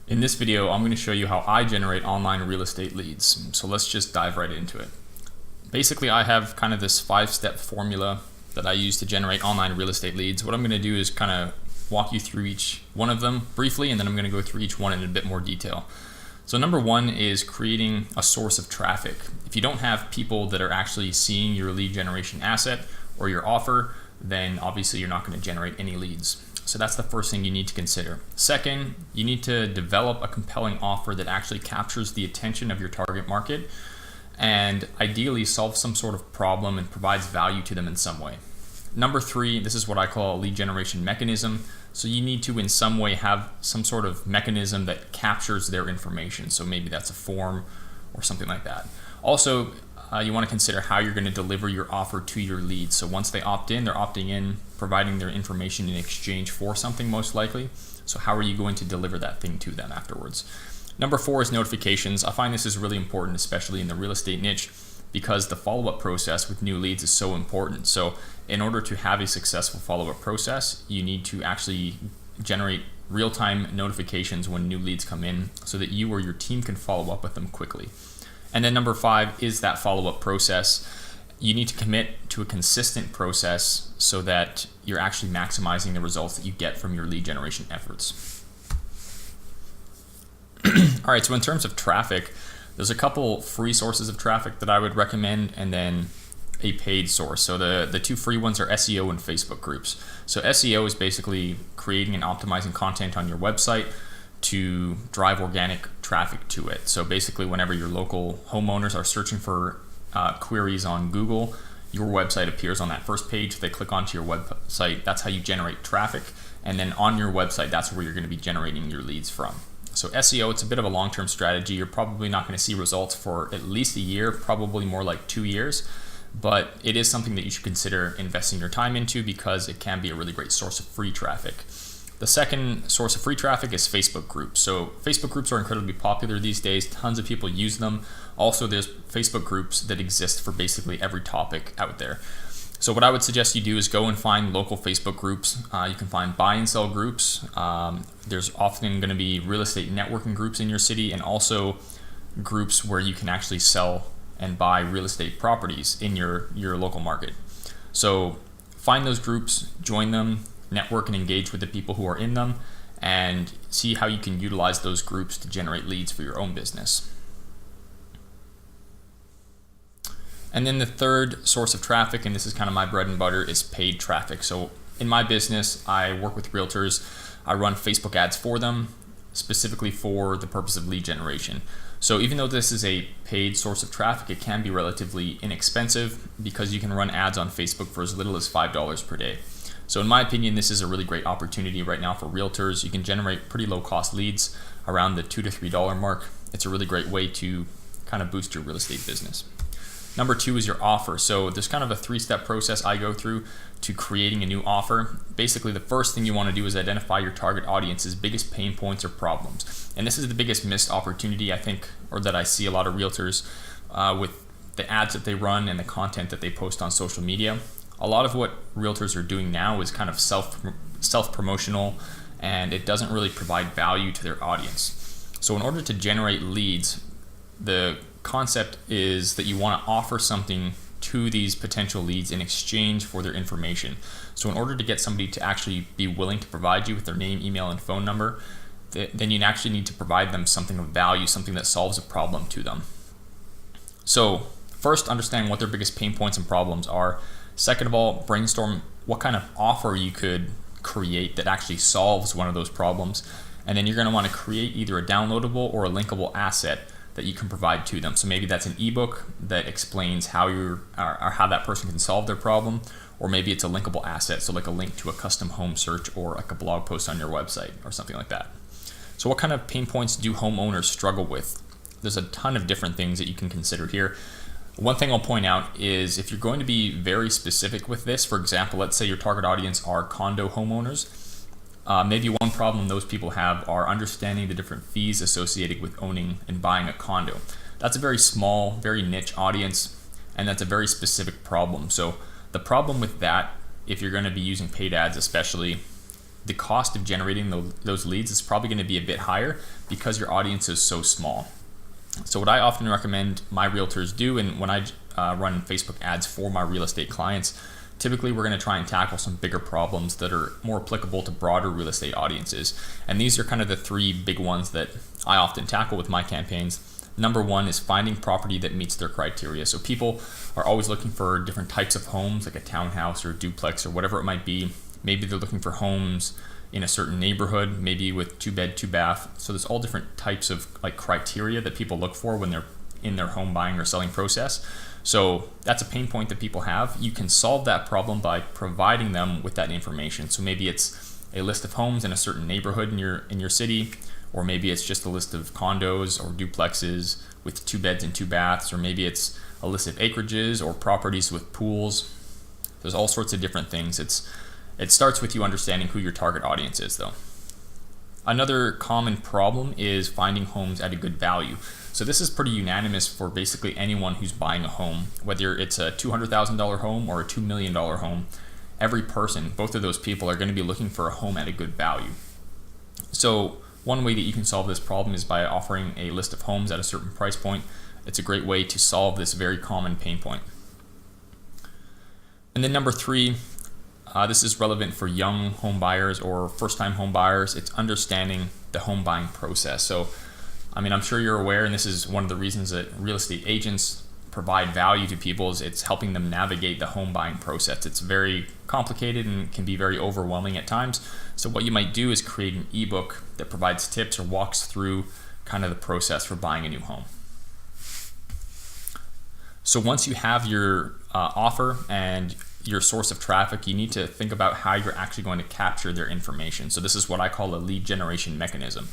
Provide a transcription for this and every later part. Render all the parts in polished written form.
In this video, I'm going to show you how I generate online real estate leads. So let's just dive right into it. Basically, I have kind of this 5-step formula that I use to generate online real estate leads. What I'm going to do is kind of walk you through each one of them briefly, and then I'm going to go through each one in a bit more detail. So number one is creating a source of traffic. If you don't have people that are actually seeing your lead generation asset or your offer, then obviously you're not going to generate any leads. So that's the first thing you need to consider. Second, you need to develop a compelling offer that actually captures the attention of your target market and ideally solves some sort of problem and provides value to them in some way. Number three, this is what I call a lead generation mechanism. So you need to in some way have some sort of mechanism that captures their information. So maybe that's a form or something like that. Also, you want to consider how you're going to deliver your offer to your leads. So once they opt in, they're opting in, providing their information in exchange for something most likely. So how are you going to deliver that thing to them afterwards? Number four is notifications. I find this is really important, especially in the real estate niche, because the follow-up process with new leads is so important. So in order to have a successful follow-up process, you need to actually generate real-time notifications when new leads come in so that you or your team can follow up with them quickly. And then number five is that follow-up process. You need to commit to a consistent process so that you're actually maximizing the results that you get from your lead generation efforts. All right, so in terms of traffic, there's a couple free sources of traffic that I would recommend and then a paid source. So the two free ones are SEO and Facebook groups. So SEO is basically creating and optimizing content on your website to drive organic traffic to it. So basically whenever your local homeowners are searching for queries on Google, your website appears on that first page. They click onto your website. That's how you generate traffic. And then on your website, that's where you're going to be generating your leads from. So SEO, it's a bit of a long-term strategy. You're probably not going to see results for at least a year, probably more like 2 years. But it is something that you should consider investing your time into because it can be a really great source of free traffic. The second source of free traffic is Facebook groups. So Facebook groups are incredibly popular these days. Tons of people use them. Also, there's Facebook groups that exist for basically every topic out there. So what I would suggest you do is go and find local Facebook groups. You can find buy and sell groups. There's often going to be real estate networking groups in your city and also groups where you can actually sell and buy real estate properties in your local market. So find those groups, join them, network and engage with the people who are in them, and see how you can utilize those groups to generate leads for your own business. And then the third source of traffic, and this is kind of my bread and butter, is paid traffic. So in my business, I work with realtors. I run Facebook ads for them, specifically for the purpose of lead generation. So even though this is a paid source of traffic, it can be relatively inexpensive because you can run ads on Facebook for as little as $5 per day. So in my opinion, this is a really great opportunity right now for realtors. You can generate pretty low cost leads around the $2 to $3 mark. It's a really great way to kind of boost your real estate business. Number two is your offer. So there's kind of a 3-step process I go through to creating a new offer. Basically, the first thing you want to do is identify your target audience's biggest pain points or problems. And this is the biggest missed opportunity, I think, or that I see a lot of realtors with the ads that they run and the content that they post on social media. A lot of what realtors are doing now is kind of self-promotional, and it doesn't really provide value to their audience. So in order to generate leads, the concept is that you want to offer something to these potential leads in exchange for their information. So in order to get somebody to actually be willing to provide you with their name, email, and phone number, then you actually need to provide them something of value, something that solves a problem to them. So first, understand what their biggest pain points and problems are. Second of all, brainstorm what kind of offer you could create that actually solves one of those problems. And then you're going to want to create either a downloadable or a linkable asset that you can provide to them. So maybe that's an ebook that explains how how that person can solve their problem, or maybe it's a linkable asset, so like a link to a custom home search or like a blog post on your website or something like that. So what kind of pain points do homeowners struggle with? There's a ton of different things that you can consider here. One thing I'll point out is if you're going to be very specific with this, for example, let's say your target audience are condo homeowners, maybe one problem those people have are understanding the different fees associated with owning and buying a condo. That's a very small, very niche audience, and that's a very specific problem. So the problem with that, if you're going to be using paid ads especially, the cost of generating those leads is probably going to be a bit higher because your audience is so small. So what I often recommend my realtors do, and when I run Facebook ads for my real estate clients, typically we're going to try and tackle some bigger problems that are more applicable to broader real estate audiences. And these are kind of the three big ones that I often tackle with my campaigns. Number one is finding property that meets their criteria. So people are always looking for different types of homes, like a townhouse or a duplex or whatever it might be. Maybe they're looking for homes in a certain neighborhood, maybe with 2-bed, 2-bath. So there's all different types of like criteria that people look for when they're in their home buying or selling process. So that's a pain point that people have. You can solve that problem by providing them with that information. So maybe it's a list of homes in a certain neighborhood in your city, or maybe it's just a list of condos or duplexes with 2 beds and 2 baths, or maybe it's a list of acreages or properties with pools. There's all sorts of different things. It starts with you understanding who your target audience is, though. Another common problem is finding homes at a good value. So this is pretty unanimous for basically anyone who's buying a home, whether it's a $200,000 home or a $2 million home. Every person, both of those people, are going to be looking for a home at a good value. So one way that you can solve this problem is by offering a list of homes at a certain price point. It's a great way to solve this very common pain point. And then number three, this is relevant for young home buyers or first-time home buyers. It's understanding the home buying process. So, I'm sure you're aware, and this is one of the reasons that real estate agents provide value to people, is it's helping them navigate the home buying process. It's very complicated and can be very overwhelming at times. So what you might do is create an ebook that provides tips or walks through kind of the process for buying a new home. So once you have your offer and your source of traffic, you need to think about how you're actually going to capture their information. So this is what I call a lead generation mechanism.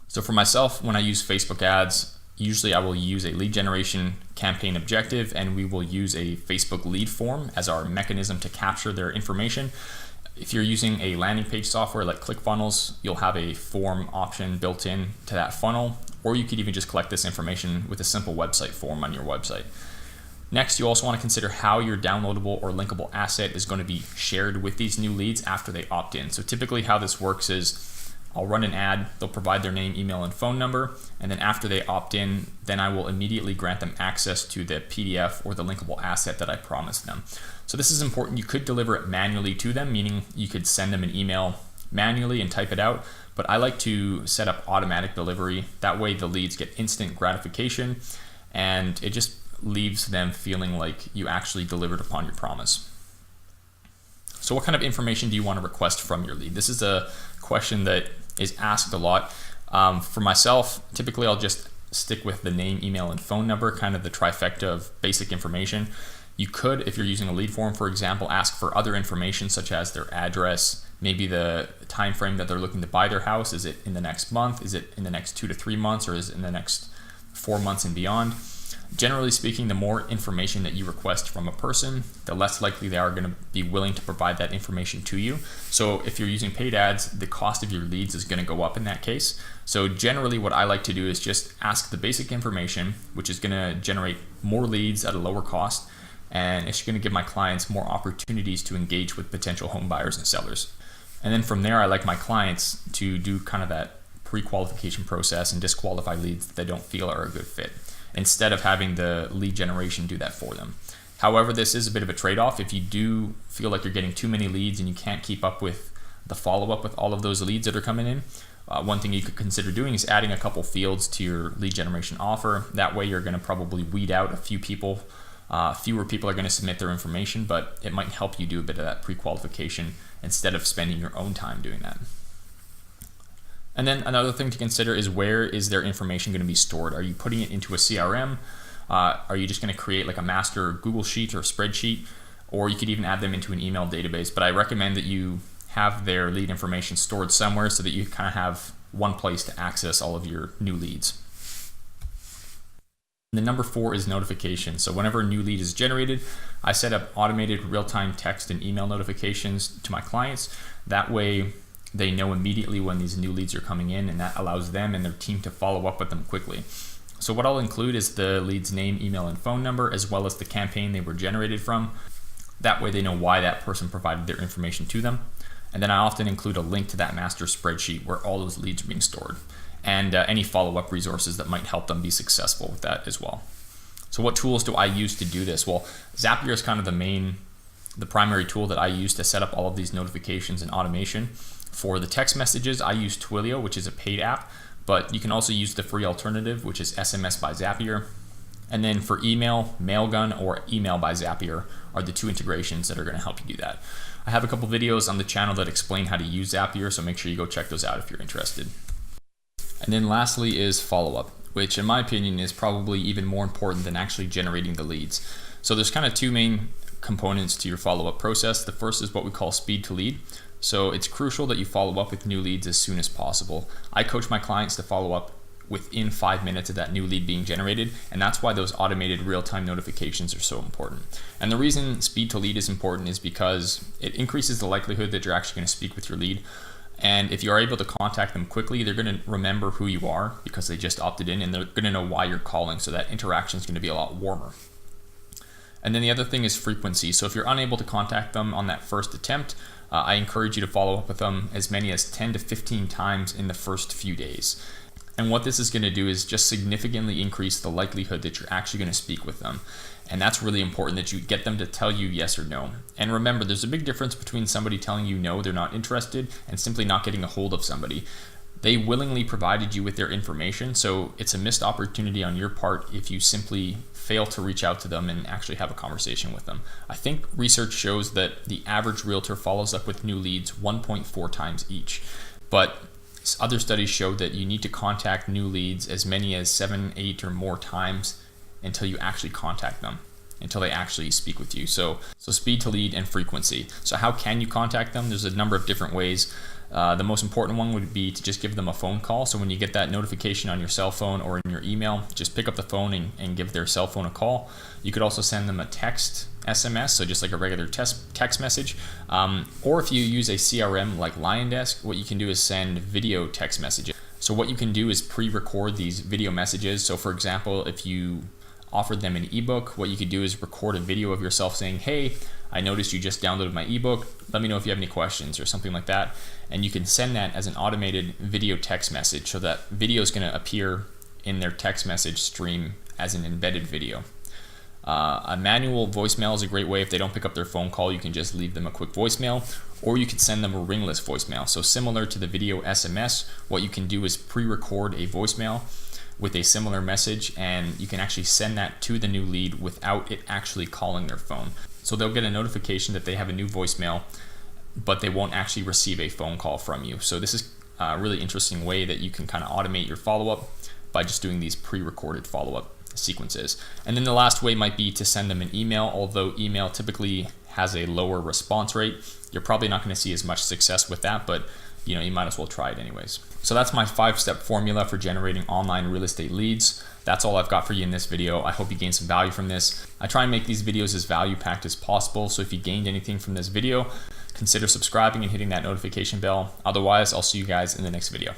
So for myself, when I use Facebook ads, usually I will use a lead generation campaign objective, and we will use a Facebook lead form as our mechanism to capture their information. If you're using a landing page software like ClickFunnels, you'll have a form option built in to that funnel, or you could even just collect this information with a simple website form on your website. Next, you also want to consider how your downloadable or linkable asset is going to be shared with these new leads after they opt in. So typically how this works is I'll run an ad, they'll provide their name, email, and phone number, and then after they opt in, then I will immediately grant them access to the PDF or the linkable asset that I promised them. So this is important. You could deliver it manually to them, meaning you could send them an email manually and type it out, but I like to set up automatic delivery. That way the leads get instant gratification, and it just leaves them feeling like you actually delivered upon your promise. So what kind of information do you want to request from your lead? This is a question that is asked a lot. For myself, typically I'll just stick with the name, email, and phone number, kind of the trifecta of basic information. You could, if you're using a lead form, for example, ask for other information such as their address, maybe the time frame that they're looking to buy their house. Is it in the next month? Is it in the next 2 to 3 months? Or is it in the next 4 months and beyond? Generally speaking, the more information that you request from a person, the less likely they are going to be willing to provide that information to you. So if you're using paid ads, the cost of your leads is going to go up in that case. So generally what I like to do is just ask the basic information, which is going to generate more leads at a lower cost, and it's going to give my clients more opportunities to engage with potential home buyers and sellers. And then from there, I like my clients to do kind of that pre-qualification process and disqualify leads that they don't feel are a good fit, instead of having the lead generation do that for them. However, this is a bit of a trade-off. If you do feel like you're getting too many leads and you can't keep up with the follow-up with all of those leads that are coming in, one thing you could consider doing is adding a couple fields to your lead generation offer. That way you're going to probably weed out a few people. Fewer people are going to submit their information, but it might help you do a bit of that pre-qualification instead of spending your own time doing that. And then another thing to consider is, where is their information going to be stored? Are you putting it into a CRM? Are you just going to create like a master Google sheet or spreadsheet? Or you could even add them into an email database. But I recommend that you have their lead information stored somewhere so that you kind of have one place to access all of your new leads. And the number 4 is notification. So whenever a new lead is generated, I set up automated real-time text and email notifications to my clients. That way they know immediately when these new leads are coming in, and that allows them and their team to follow up with them quickly. So what I'll include is the lead's name, email, and phone number, as well as the campaign they were generated from. That way they know why that person provided their information to them. And then I often include a link to that master spreadsheet where all those leads are being stored, and any follow-up resources that might help them be successful with that as well. So what tools do I use to do this? Well, Zapier is kind of the primary tool that I use to set up all of these notifications and automation. For the text messages, I use Twilio, which is a paid app, but you can also use the free alternative, which is SMS by Zapier. And then for email, Mailgun or Email by Zapier are the two integrations that are going to help you do that. I have a couple videos on the channel that explain how to use Zapier, so make sure you go check those out if you're interested. And then lastly is follow-up, which in my opinion is probably even more important than actually generating the leads. So there's kind of two main components to your follow-up process. The first is what we call speed to lead. So it's crucial that you follow up with new leads as soon as possible. I coach my clients to follow up within 5 minutes of that new lead being generated, and that's why those automated real-time notifications are so important. And the reason speed to lead is important is because it increases the likelihood that you're actually going to speak with your lead. And if you are able to contact them quickly, they're going to remember who you are because they just opted in, and they're going to know why you're calling, so that interaction is going to be a lot warmer. And then the other thing is frequency. So if you're unable to contact them on that first attempt, I encourage you to follow up with them as many as 10 to 15 times in the first few days. And what this is going to do is just significantly increase the likelihood that you're actually going to speak with them. And that's really important, that you get them to tell you yes or no. And remember, there's a big difference between somebody telling you no, they're not interested, and simply not getting a hold of somebody. They willingly provided you with their information, so it's a missed opportunity on your part if you simply fail to reach out to them and actually have a conversation with them. I think research shows that the average realtor follows up with new leads 1.4 times each, but other studies show that you need to contact new leads as many as 7, 8 or more times until you actually contact them, until they actually speak with you. So speed to lead and frequency. So how can you contact them? There's a number of different ways. The most important one would be to just give them a phone call. So when you get that notification on your cell phone or in your email, just pick up the phone and give their cell phone a call. You could also send them a text, SMS, so just like a regular text message. Or if you use a CRM like LionDesk, what you can do is send video text messages. So what you can do is pre-record these video messages. So for example, if you offered them an ebook, what you could do is record a video of yourself saying, "Hey, I noticed you just downloaded my ebook. Let me know if you have any questions," or something like that. And you can send that as an automated video text message, so that video is going to appear in their text message stream as an embedded video. A manual voicemail is a great way. If they don't pick up their phone call, you can just leave them a quick voicemail, or you could send them a ringless voicemail. So similar to the video SMS, what you can do is pre-record a voicemail with a similar message, and you can actually send that to the new lead without it actually calling their phone. So they'll get a notification that they have a new voicemail, but they won't actually receive a phone call from you. So this is a really interesting way that you can kind of automate your follow-up by just doing these pre-recorded follow-up sequences. And then the last way might be to send them an email. Although email typically has a lower response rate, you're probably not going to see as much success with that, but you might as well try it anyways. So that's my 5-step formula for generating online real estate leads. That's all I've got for you in this video. I hope you gained some value from this. I try and make these videos as value-packed as possible, so if you gained anything from this video, consider subscribing and hitting that notification bell. Otherwise, I'll see you guys in the next video.